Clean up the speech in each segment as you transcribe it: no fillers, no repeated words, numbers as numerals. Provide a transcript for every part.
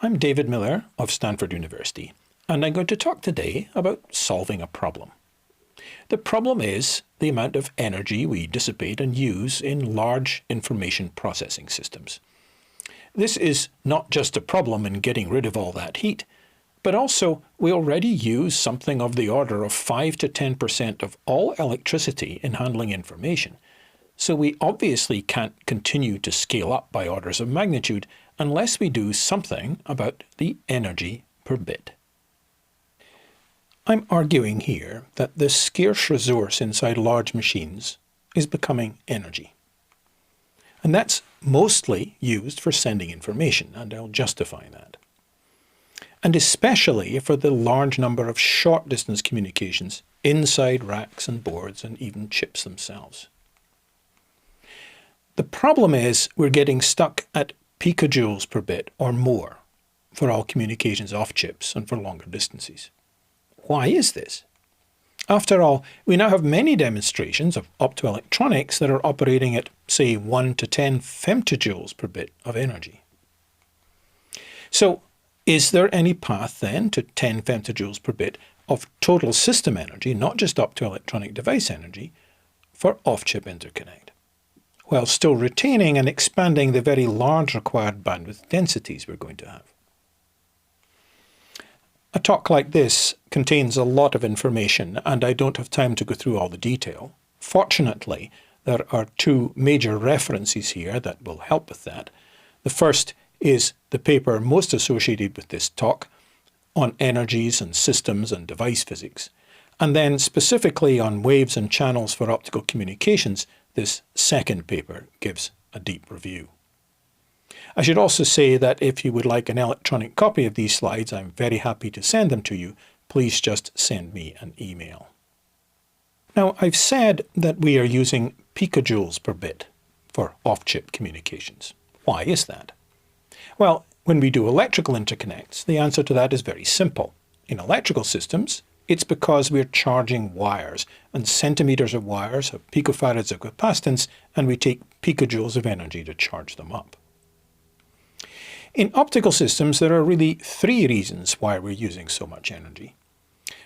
I'm David Miller of Stanford University, and I'm going to talk today about solving a problem. The problem is the amount of energy we dissipate and use in large information processing systems. This is not just a problem in getting rid of all that heat, but also we already use something of the order of 5 to 10% of all electricity in handling information. So we obviously can't continue to scale up by orders of magnitude unless we do something about the energy per bit. I'm arguing here that the scarce resource inside large machines is becoming energy. And that's mostly used for sending information, and I'll justify that. And especially for the large number of short-distance communications inside racks and boards and even chips themselves. The problem is we're getting stuck at picojoules per bit or more for all communications off chips and for longer distances. Why is this? After all, we now have many demonstrations of optoelectronics that are operating at, say, 1 to 10 femtojoules per bit of energy. So, is there any path then to 10 femtojoules per bit of total system energy, not just optoelectronic device energy, for off-chip interconnect, while still retaining and expanding the very large required bandwidth densities we're going to have? A talk like this contains a lot of information, and I don't have time to go through all the detail. Fortunately, there are two major references here that will help with that. The first is the paper most associated with this talk on energies and systems and device physics, and then specifically on waves and channels for optical communications, this second paper gives a deep review. I should also say that if you would like an electronic copy of these slides, I'm very happy to send them to you. Please just send me an email. Now, I've said that we are using picojoules per bit for off-chip communications. Why is that? Well, when we do electrical interconnects, the answer to that is very simple. In electrical systems, it's because we're charging wires, and centimeters of wires have picofarads of capacitance, and we take picojoules of energy to charge them up. In optical systems, there are really three reasons why we're using so much energy.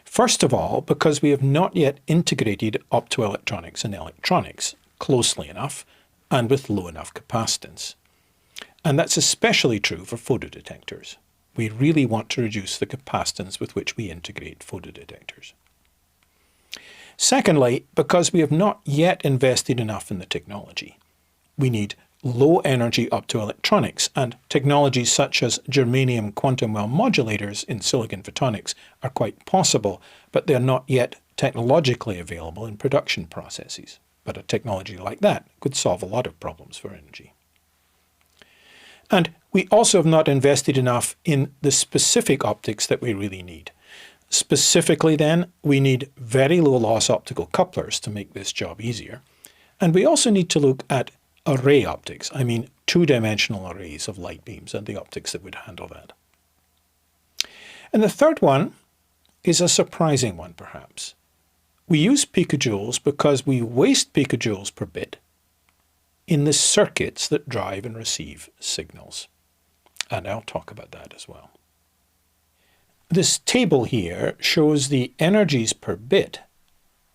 First of all, because we have not yet integrated optoelectronics and electronics closely enough and with low enough capacitance. And that's especially true for photodetectors. We really want to reduce the capacitance with which we integrate photodetectors. Secondly, because we have not yet invested enough in the technology. We need low-energy optoelectronics, and technologies such as germanium quantum well modulators in silicon photonics are quite possible, but they're not yet technologically available in production processes. But a technology like that could solve a lot of problems for energy. And we also have not invested enough in the specific optics that we really need. Specifically then, we need very low-loss optical couplers to make this job easier. And we also need to look at array optics, I mean two-dimensional arrays of light beams and the optics that would handle that. And the third one is a surprising one, perhaps. We use picojoules because we waste picojoules per bit in the circuits that drive and receive signals. And I'll talk about that as well. This table here shows the energies per bit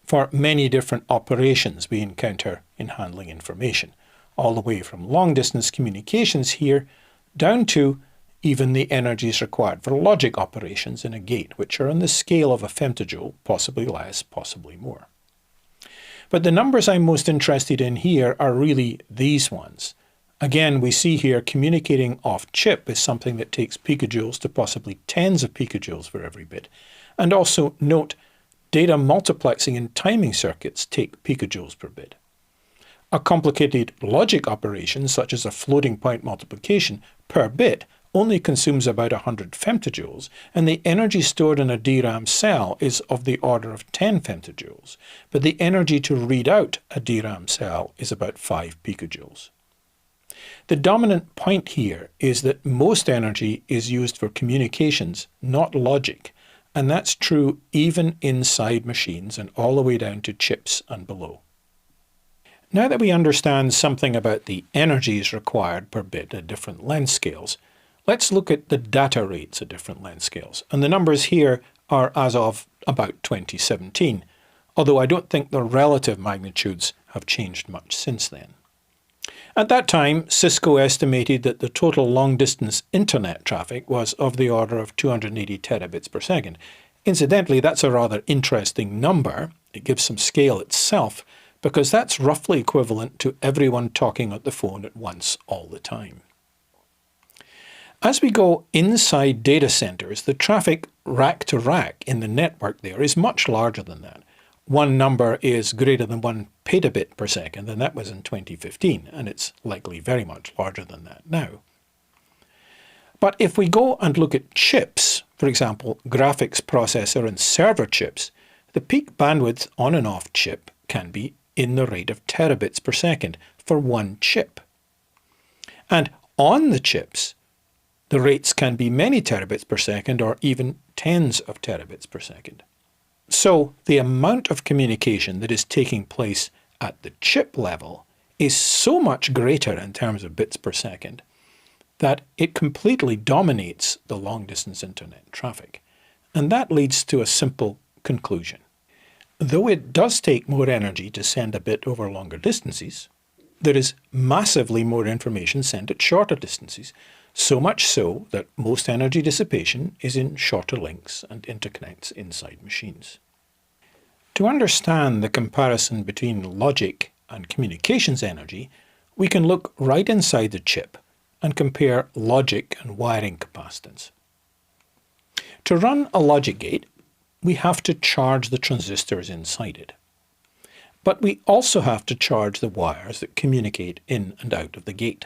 for many different operations we encounter in handling information, all the way from long-distance communications here down to even the energies required for logic operations in a gate, which are on the scale of a femtojoule, possibly less, possibly more. But the numbers I'm most interested in here are really these ones. Again, we see here communicating off-chip is something that takes picojoules to possibly tens of picojoules for every bit. And also note, data multiplexing and timing circuits take picojoules per bit. A complicated logic operation, such as a floating point multiplication per bit, only consumes about 100 femtojoules, and the energy stored in a DRAM cell is of the order of 10 femtojoules, but the energy to read out a DRAM cell is about 5 picojoules. The dominant point here is that most energy is used for communications, not logic, and that's true even inside machines and all the way down to chips and below. Now that we understand something about the energies required per bit at different length scales, Let's look at the data rates at different length scales, and the numbers here are as of about 2017, although I don't think the relative magnitudes have changed much since then. At that time, Cisco estimated that the total long-distance internet traffic was of the order of 280 terabits per second. Incidentally, that's a rather interesting number. It gives some scale itself, because that's roughly equivalent to everyone talking at the phone at once all the time. As we go inside data centers, the traffic rack to rack in the network there is much larger than that. One number is greater than 1 petabit per second, and that was in 2015, and it's likely very much larger than that now. But if we go and look at chips, for example, graphics processor and server chips, the peak bandwidth on and off chip can be in the rate of terabits per second for one chip. And on the chips, the rates can be many terabits per second or even tens of terabits per second. So the amount of communication that is taking place at the chip level is so much greater in terms of bits per second that it completely dominates the long-distance internet traffic. And that leads to a simple conclusion. Though it does take more energy to send a bit over longer distances, there is massively more information sent at shorter distances, so much so that most energy dissipation is in shorter links and interconnects inside machines. To understand the comparison between logic and communications energy, we can look right inside the chip and compare logic and wiring capacitance. To run a logic gate, we have to charge the transistors inside it. But we also have to charge the wires that communicate in and out of the gate.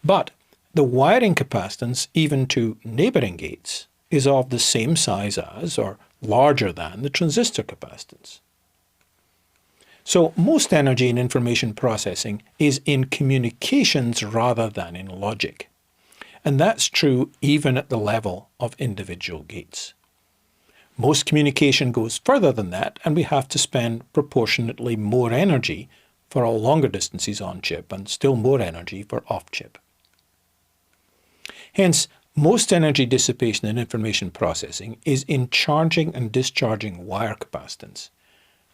But the wiring capacitance, even to neighbouring gates, is of the same size as, or larger than, the transistor capacitance. So most energy in information processing is in communications rather than in logic. And that's true even at the level of individual gates. Most communication goes further than that, and we have to spend proportionately more energy for all longer distances on chip and still more energy for off chip. Hence, most energy dissipation in information processing is in charging and discharging wire capacitance,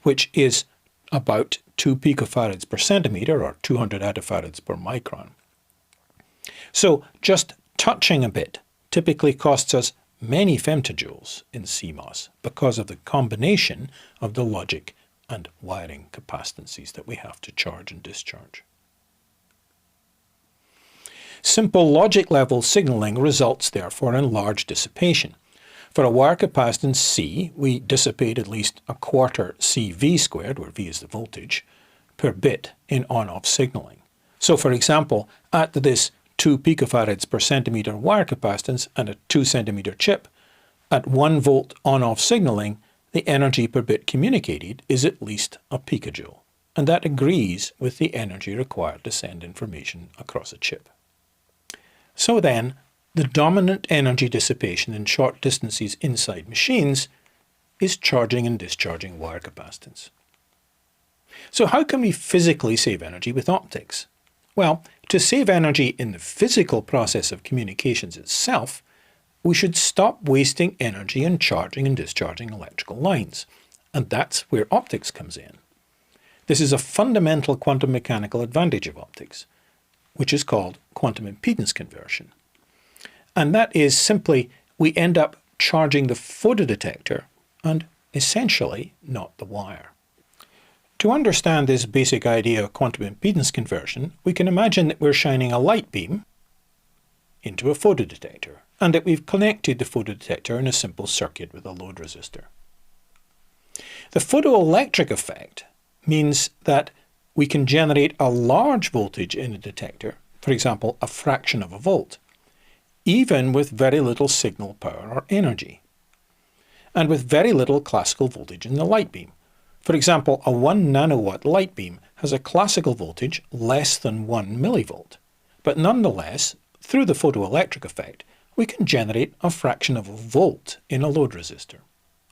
which is about 2 picofarads per centimetre or 200 attofarads per micron. So just touching a bit typically costs us many femtojoules in CMOS because of the combination of the logic and wiring capacitances that we have to charge and discharge. Simple logic level signaling results therefore in large dissipation. For a wire capacitance C, we dissipate at least a quarter CV squared, where V is the voltage, per bit in on-off signaling. So for example, at this 2 picofarads per centimetre wire capacitance and a 2 centimetre chip, at 1 volt on-off signaling, the energy per bit communicated is at least a picojoule, and that agrees with the energy required to send information across a chip. So then, the dominant energy dissipation in short distances inside machines is charging and discharging wire capacitance. So how can we physically save energy with optics? Well, to save energy in the physical process of communications itself, we should stop wasting energy in charging and discharging electrical lines, and that's where optics comes in. This is a fundamental quantum mechanical advantage of optics, which is called quantum impedance conversion. And that is simply we end up charging the photodetector and essentially not the wire. To understand this basic idea of quantum impedance conversion, we can imagine that we're shining a light beam into a photodetector and that we've connected the photodetector in a simple circuit with a load resistor. The photoelectric effect means that we can generate a large voltage in a detector, for example, a fraction of a volt, even with very little signal power or energy, and with very little classical voltage in the light beam. For example, a 1 nanowatt light beam has a classical voltage less than 1 millivolt, but nonetheless, through the photoelectric effect, we can generate a fraction of a volt in a load resistor.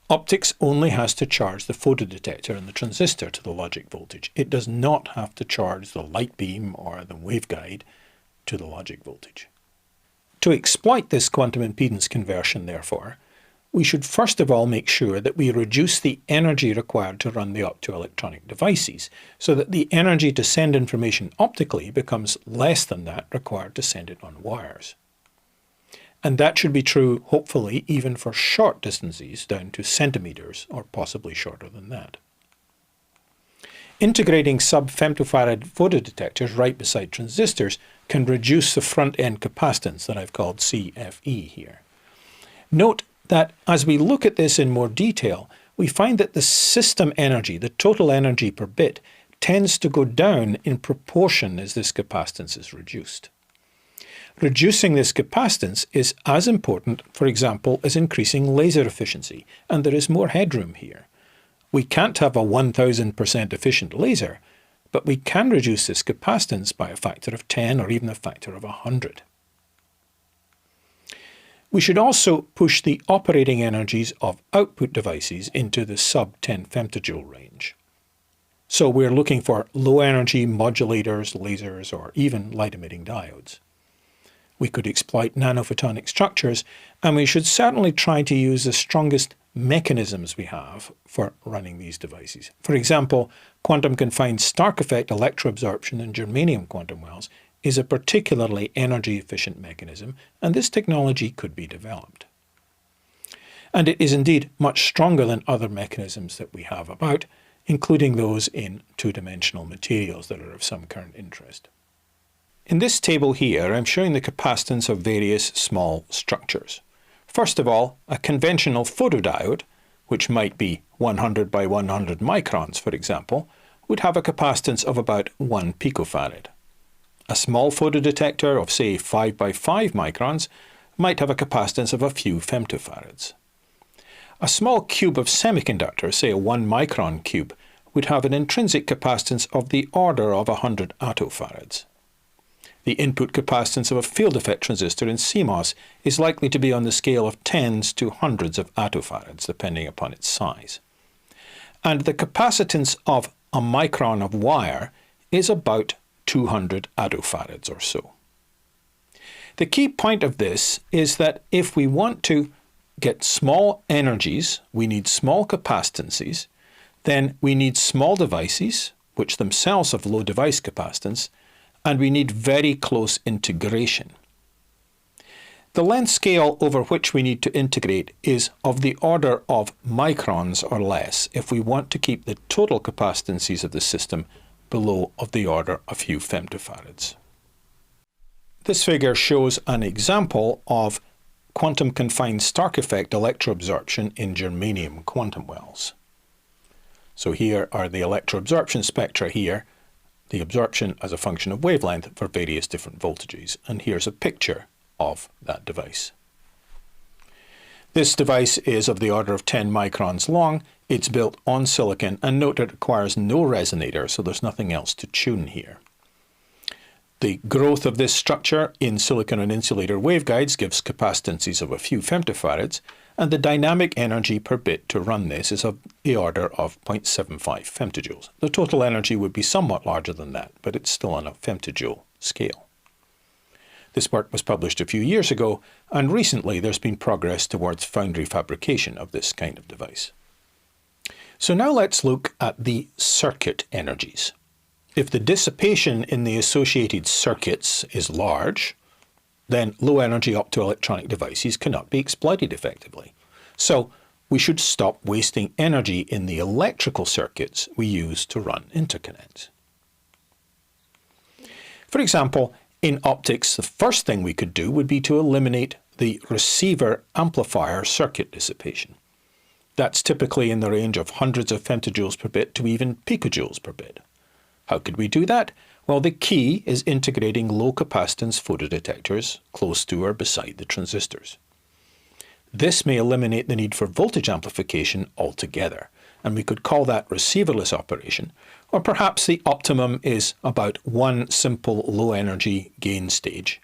Optics only has to charge the photodetector and the transistor to the logic voltage. It does not have to charge the light beam or the waveguide to the logic voltage. To exploit this quantum impedance conversion, therefore, we should first of all make sure that we reduce the energy required to run the optoelectronic devices, so that the energy to send information optically becomes less than that required to send it on wires. And that should be true, hopefully, even for short distances down to centimetres, or possibly shorter than that. Integrating sub-femtofarad photodetectors right beside transistors can reduce the front-end capacitance that I've called CFE here. Note that as we look at this in more detail, we find that the system energy, the total energy per bit, tends to go down in proportion as this capacitance is reduced. Reducing this capacitance is as important, for example, as increasing laser efficiency, and there is more headroom here. We can't have a 1000% efficient laser, but we can reduce this capacitance by a factor of 10 or even a factor of 100. We should also push the operating energies of output devices into the sub-10 femtojoule range. So we're looking for low-energy modulators, lasers, or even light-emitting diodes. We could exploit nanophotonic structures, and we should certainly try to use the strongest mechanisms we have for running these devices. For example, quantum-confined stark effect electroabsorption in germanium quantum wells is a particularly energy-efficient mechanism, and this technology could be developed. And it is indeed much stronger than other mechanisms that we have about, including those in two-dimensional materials that are of some current interest. In this table here, I'm showing the capacitance of various small structures. First of all, a conventional photodiode, which might be 100 by 100 microns, for example, would have a capacitance of about 1 picofarad. A small photodetector of, say, 5 by 5 microns might have a capacitance of a few femtofarads. A small cube of semiconductor, say a 1 micron cube, would have an intrinsic capacitance of the order of 100 attofarads. The input capacitance of a field effect transistor in CMOS is likely to be on the scale of tens to hundreds of attofarads, depending upon its size. And the capacitance of a micron of wire is about 200 attofarads or so. The key point of this is that if we want to get small energies, we need small capacitances, then we need small devices, which themselves have low device capacitance, and we need very close integration. The length scale over which we need to integrate is of the order of microns or less if we want to keep the total capacitances of the system below of the order a few femtofarads. This figure shows an example of quantum-confined stark effect electroabsorption in germanium quantum wells. So here are the electroabsorption spectra here, the absorption as a function of wavelength for various different voltages, and here's a picture of that device. This device is of the order of 10 microns long, it's built on silicon, and note it requires no resonator, so there's nothing else to tune here. The growth of this structure in silicon and insulator waveguides gives capacitances of a few femtofarads, and the dynamic energy per bit to run this is of the order of 0.75 femtojoules. The total energy would be somewhat larger than that, but it's still on a femtojoule scale. This work was published a few years ago, and recently there's been progress towards foundry fabrication of this kind of device. So now let's look at the circuit energies. If the dissipation in the associated circuits is large, then low-energy optoelectronic devices cannot be exploited effectively. So we should stop wasting energy in the electrical circuits we use to run interconnects. For example, in optics, the first thing we could do would be to eliminate the receiver-amplifier circuit dissipation. That's typically in the range of hundreds of femtojoules per bit to even picojoules per bit. How could we do that? Well, the key is integrating low-capacitance photodetectors close to or beside the transistors. This may eliminate the need for voltage amplification altogether, and we could call that receiverless operation, or perhaps the optimum is about one simple low-energy gain stage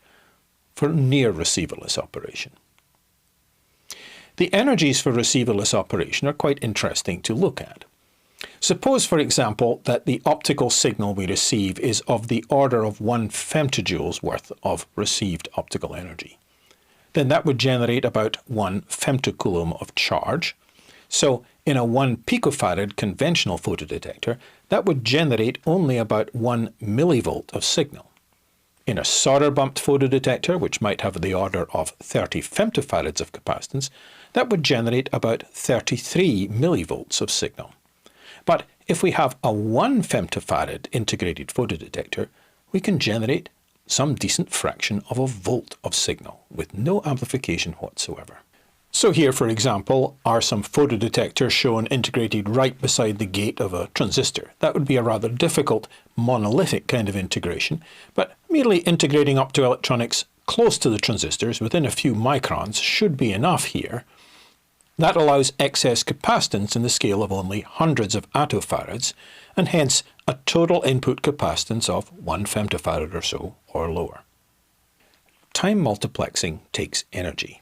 for near receiverless operation. The energies for receiverless operation are quite interesting to look at. Suppose, for example, that the optical signal we receive is of the order of 1 femtojoules worth of received optical energy. then that would generate about 1 femtocoulomb of charge. So in a 1 picofarad conventional photodetector, that would generate only about 1 millivolt of signal. In a solder-bumped photodetector, which might have the order of 30 femtofarads of capacitance, that would generate about 33 millivolts of signal. But if we have a 1 femtofarad integrated photodetector, we can generate some decent fraction of a volt of signal with no amplification whatsoever. So here, for example, are some photodetectors shown integrated right beside the gate of a transistor. That would be a rather difficult monolithic kind of integration, but merely integrating optoelectronics close to the transistors within a few microns should be enough here. That allows excess capacitance in the scale of only hundreds of attofarads, and hence a total input capacitance of 1 femtofarad or so, or lower. Time multiplexing takes energy.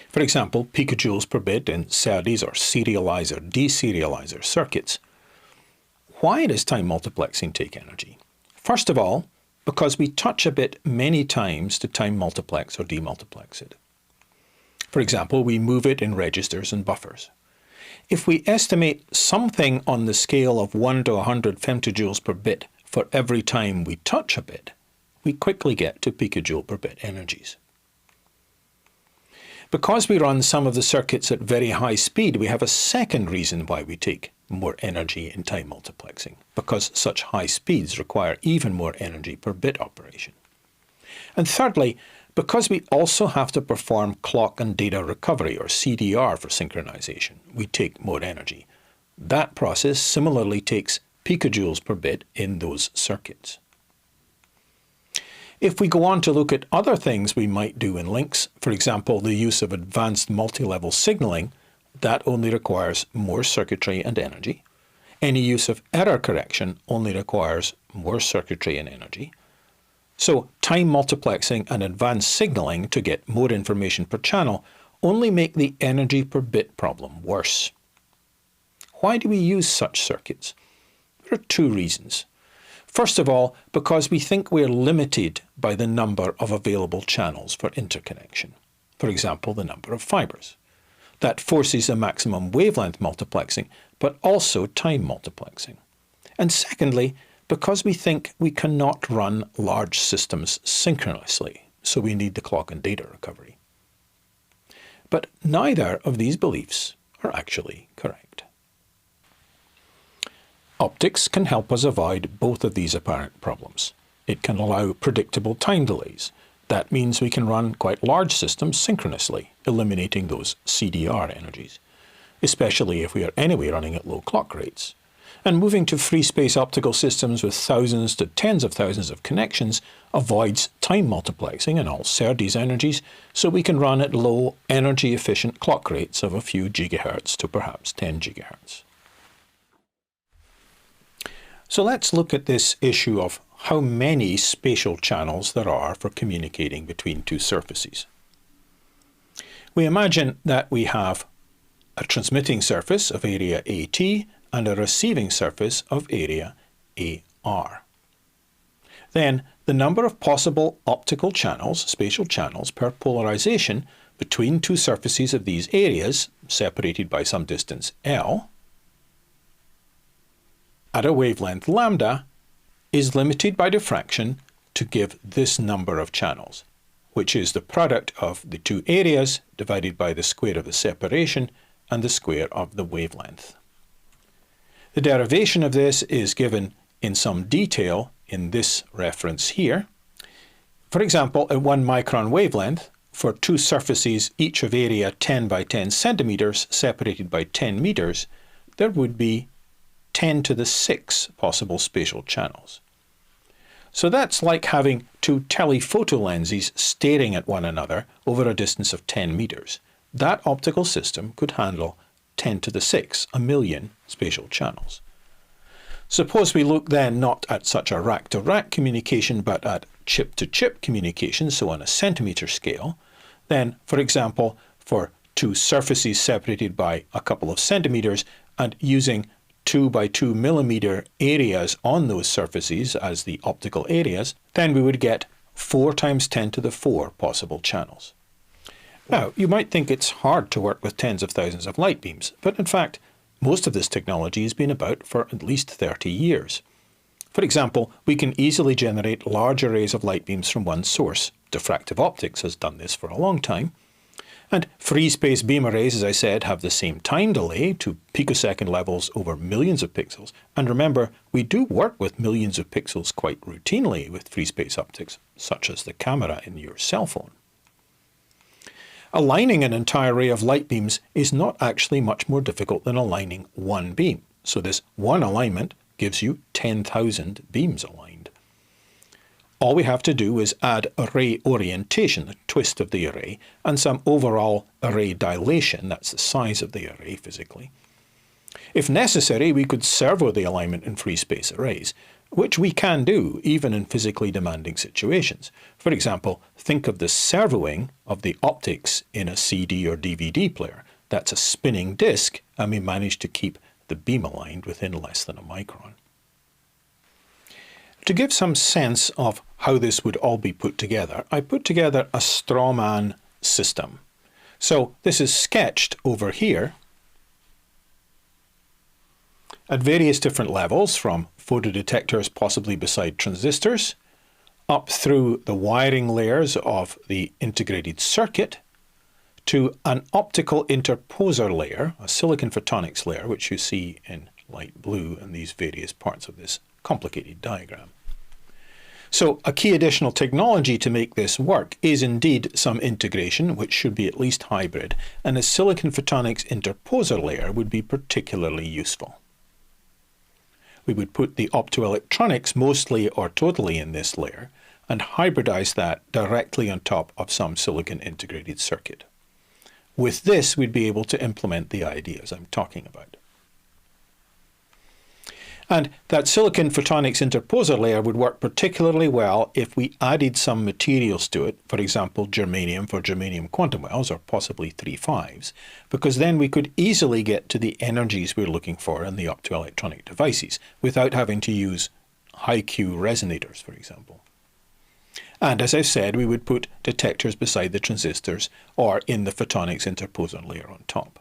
For example, picojoules per bit in SERDES or serializer deserializer circuits. Why does time multiplexing take energy? First of all, because we touch a bit many times to time multiplex or demultiplex it. For example, we move it in registers and buffers. If we estimate something on the scale of 1 to 100 femtojoules per bit for every time we touch a bit, we quickly get to picojoule per bit energies. Because we run some of the circuits at very high speed, we have a second reason why we take more energy in time multiplexing, because such high speeds require even more energy per bit operation. And thirdly, because we also have to perform clock and data recovery, or CDR, for synchronization, we take more energy. That process similarly takes picojoules per bit in those circuits. If we go on to look at other things we might do in links, for example, the use of advanced multi-level signaling, that only requires more circuitry and energy. Any use of error correction only requires more circuitry and energy. So time multiplexing and advanced signaling to get more information per channel only make the energy per bit problem worse. Why do we use such circuits? There are two reasons. First of all, because we think we're limited by the number of available channels for interconnection. For example, the number of fibers. That forces a maximum wavelength multiplexing, but also time multiplexing. And secondly, because we think we cannot run large systems synchronously, so we need the clock and data recovery. But neither of these beliefs are actually correct. Optics can help us avoid both of these apparent problems. It can allow predictable time delays. That means we can run quite large systems synchronously, eliminating those CDR energies, especially if we are anyway running at low clock rates. And moving to free space optical systems with thousands to tens of thousands of connections avoids time multiplexing and all SERDES energies, so we can run at low energy efficient clock rates of a few gigahertz to perhaps 10 gigahertz. So let's look at this issue of how many spatial channels there are for communicating between two surfaces. We imagine that we have a transmitting surface of area AT and a receiving surface of area AR. Then the number of possible optical channels, spatial channels, per polarization between two surfaces of these areas, separated by some distance L, at a wavelength lambda, is limited by diffraction to give this number of channels, which is the product of the two areas divided by the square of the separation and the square of the wavelength. The derivation of this is given in some detail in this reference here. For example, at 1 micron wavelength, for two surfaces each of area 10 by 10 centimeters separated by 10 meters, there would be 10 to the 6 possible spatial channels. So that's like having two telephoto lenses staring at one another over a distance of 10 meters. That optical system could handle 10 to the 6, a million spatial channels. Suppose we look then not at such a rack-to-rack communication, but at chip-to-chip communication, so on a centimeter scale. Then, for example, for two surfaces separated by a couple of centimeters and using 2 by 2 millimeter areas on those surfaces as the optical areas, then we would get 4 times 10 to the 4 possible channels. Now, you might think it's hard to work with tens of thousands of light beams, but in fact, most of this technology has been about for at least 30 years. For example, we can easily generate large arrays of light beams from one source. Diffractive optics has done this for a long time. And free space beam arrays, as I said, have the same time delay to picosecond levels over millions of pixels. And remember, we do work with millions of pixels quite routinely with free space optics, such as the camera in your cell phone. Aligning an entire array of light beams is not actually much more difficult than aligning one beam. So this one alignment gives you 10,000 beams aligned. All we have to do is add array orientation, the twist of the array, and some overall array dilation, that's the size of the array physically. If necessary, we could servo the alignment in free space arrays, which we can do even in physically demanding situations. For example, think of the servoing of the optics in a CD or DVD player. That's a spinning disk, and we manage to keep the beam aligned within less than a micron. To give some sense of how this would all be put together, I put together a strawman system. So this is sketched over here at various different levels, from photodetectors possibly beside transistors, up through the wiring layers of the integrated circuit, to an optical interposer layer, a silicon photonics layer, which you see in light blue in these various parts of this complicated diagram. So a key additional technology to make this work is indeed some integration, which should be at least hybrid, and a silicon photonics interposer layer would be particularly useful. We would put the optoelectronics mostly or totally in this layer and hybridize that directly on top of some silicon integrated circuit. With this, we'd be able to implement the ideas I'm talking about. And that silicon photonics interposer layer would work particularly well if we added some materials to it, for example, germanium for germanium quantum wells, or possibly 3.5s, because then we could easily get to the energies we're looking for in the optoelectronic devices without having to use high-Q resonators, for example. And as I've said, we would put detectors beside the transistors or in the photonics interposer layer on top.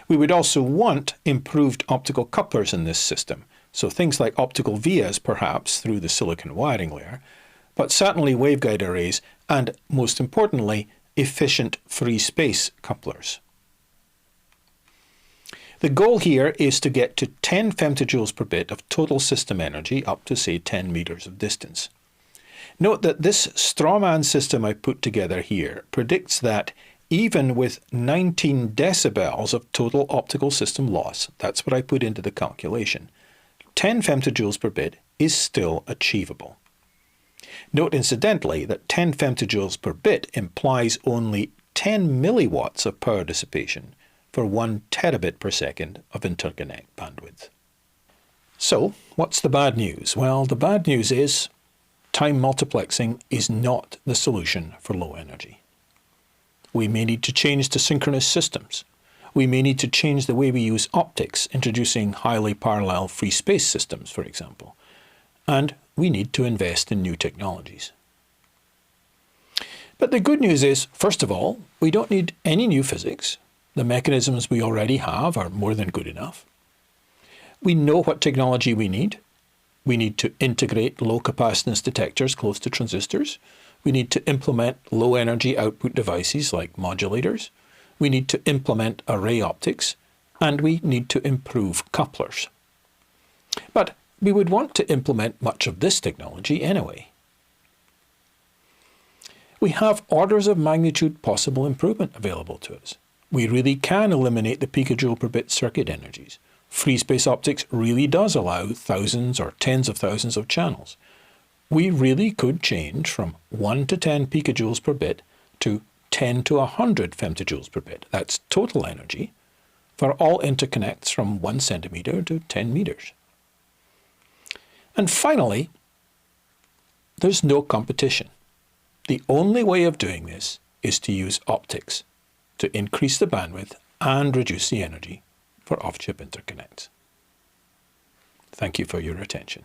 We would also want improved optical couplers in this system, so things like optical vias perhaps through the silicon wiring layer, but certainly waveguide arrays and, most importantly, efficient free space couplers. The goal here is to get to 10 femtojoules per bit of total system energy up to, say, 10 meters of distance. Note that this strawman system I put together here predicts that even with 19 decibels of total optical system loss, that's what I put into the calculation, 10 femtojoules per bit is still achievable. Note incidentally that 10 femtojoules per bit implies only 10 milliwatts of power dissipation for 1 terabit per second of interconnect bandwidth. So, what's the bad news? Well, the bad news is time-multiplexing is not the solution for low energy. We may need to change to synchronous systems. We may need to change the way we use optics, introducing highly parallel free space systems, for example. And we need to invest in new technologies. But the good news is, first of all, we don't need any new physics. The mechanisms we already have are more than good enough. We know what technology we need. We need to integrate low capacitance detectors close to transistors. We need to implement low energy output devices like modulators. We need to implement array optics, and we need to improve couplers. But we would want to implement much of this technology anyway. We have orders of magnitude possible improvement available to us. We really can eliminate the picojoule per bit circuit energies. Free space optics really does allow thousands or tens of thousands of channels. We really could change from 1 to 10 picojoules per bit to 10 to 100 femtojoules per bit. That's total energy for all interconnects from 1 centimeter to 10 meters. And finally, there's no competition. The only way of doing this is to use optics to increase the bandwidth and reduce the energy for off-chip interconnects. Thank you for your attention.